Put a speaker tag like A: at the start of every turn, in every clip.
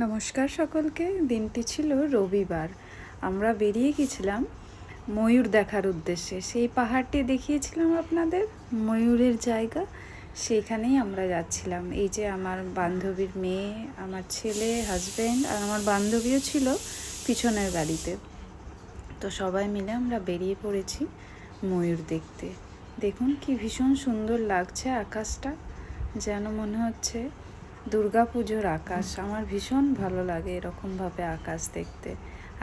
A: নমস্কার সকলকে। দিনটি ছিল রবিবার। আমরা বেরিয়ে গেছিলাম ময়ূর দেখার উদ্দেশ্যে। সেই পাহাড়টি দেখিয়েছিলাম আপনাদের, ময়ূরের জায়গা, সেইখানেই আমরা যাচ্ছিলাম। এই যে আমার বান্ধবীর মেয়ে, আমার ছেলে, হাজব্যান্ড আর আমার বান্ধবীও ছিল পিছনের গাড়িতে। তো সবাই মিলে আমরা বেরিয়ে পড়েছি ময়ূর দেখতে। দেখুন কি ভীষণ সুন্দর লাগছে আকাশটা, যেন মনে হচ্ছে দুর্গাপুজোর আকাশ। আমার ভীষণ ভালো লাগে এরকমভাবে আকাশ দেখতে।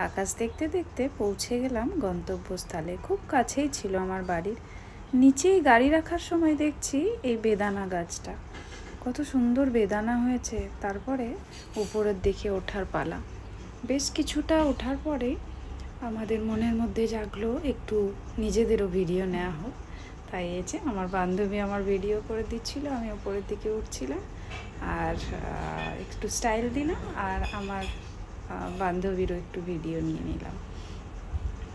A: আকাশ দেখতে দেখতে পৌঁছে গেলাম গন্তব্যস্থলে। খুব কাছেই ছিল আমার বাড়ির। নিচেই গাড়ি রাখার সময় দেখছি এই বেদানা গাছটা, কত সুন্দর বেদানা হয়েছে। তারপরে উপরের দিকে ওঠার পালা। বেশ কিছুটা ওঠার পরে আমাদের মনের মধ্যে জাগলো একটু নিজেদেরও ভিডিও নেওয়া হোক। তাই এই যে আমার বান্ধবী আমার ভিডিও করে দিচ্ছিল, আমি উপরের দিকে উঠছিলাম আর একটু স্টাইল দিলাম, আর আমার বান্ধবীরও একটু ভিডিও নিয়ে নিলাম।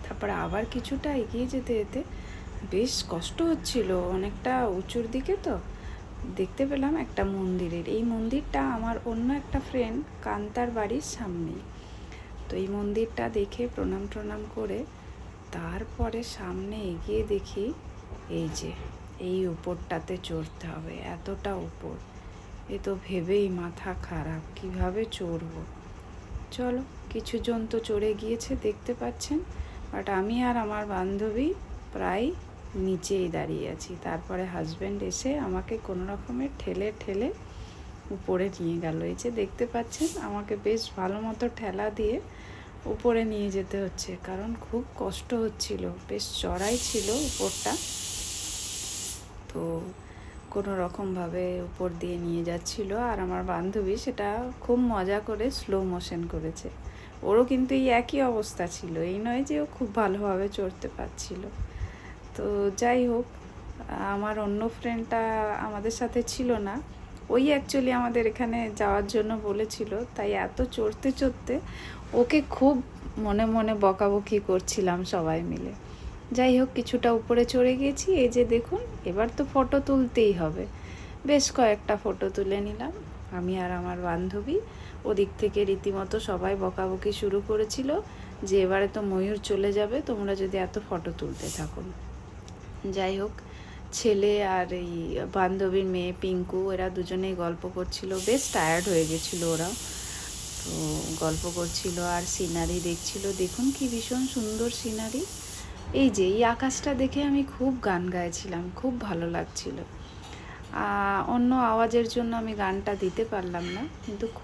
A: তারপরে আবার কিছুটা এগিয়ে যেতে যেতে বেশ কষ্ট হচ্ছিল, অনেকটা উঁচুর দিকে। তো দেখতে পেলাম একটা মন্দিরের, এই মন্দিরটা আমার অন্য একটা ফ্রেন্ড কান্তার বাড়ির সামনেই। তো এই মন্দিরটা দেখে প্রণাম করে তারপরে সামনে এগিয়ে দেখি এই যে এই উপরটাতে চড়তে হবে, এতটা উপর। এ তো ভেবেই মাথা খারাপ, কিভাবে চড়বো। চলো, কিছুজন তো চড়ে গিয়েছে দেখতে পাচ্ছেন, বাট আমি আর আমার বান্ধবী প্রায় নিচেই দাঁড়িয়ে আছি। তারপরে হাজব্যান্ড এসে আমাকে কোনো রকমের ঠেলে উপরে নিয়ে গেল। এই যে দেখতে পাচ্ছেন, আমাকে বেশ ভালো মতো ঠেলা দিয়ে উপরে নিয়ে যেতে হচ্ছে, কারণ খুব কষ্ট হচ্ছিল, বেশ চড়াই ছিল উপরটা। তো কোনো রকমভাবে উপর দিয়ে নিয়ে যাচ্ছিল, আর আমার বান্ধবী সেটা খুব মজা করে স্লো মোশন করেছে। ওরও কিন্তু এই একই অবস্থা ছিল, এই নয় যে ও খুব ভালোভাবে চড়তে পারছিল। তো যাই হোক, আমার অন্য ফ্রেন্ডটা আমাদের সাথে ছিল না, ওই অ্যাকচুয়ালি আমাদের এখানে যাওয়ার জন্য বলেছিল। তাই এত চড়তে ওকে খুব মনে মনে বকাবকি করছিলাম সবাই মিলে। যাই হোক, কিছুটা উপরে চড়ে গেছি। এই যে দেখুন, এবার তো ফটো তুলতেই হবে। বেশ কয়েকটা ফটো তুলে নিলাম আমি আর আমার বান্ধবী। ওদিক থেকে রীতিমতো সবাই বকাবকি শুরু করেছিল যে এবারে তো ময়ূর চলে যাবে, তোমরা যদি এত ফটো তুলতে থাকো। যাই হোক, ছেলে আর এই বান্ধবীর মেয়ে পিঙ্কু, এরা দুজনেই গল্প করছিল। বেশ টায়ার্ড হয়ে গেছিলো ওরা। তো গল্প করছিল আর সিনারি দেখছিল। দেখুন কি ভীষণ সুন্দর সিনারি। এই যে এই আকাশটা দেখে আমি খুব গান গাইছিলাম, খুব ভালো লাগছিল। অন্য আওয়াজের জন্য আমি গানটা দিতে পারলাম না, কিন্তু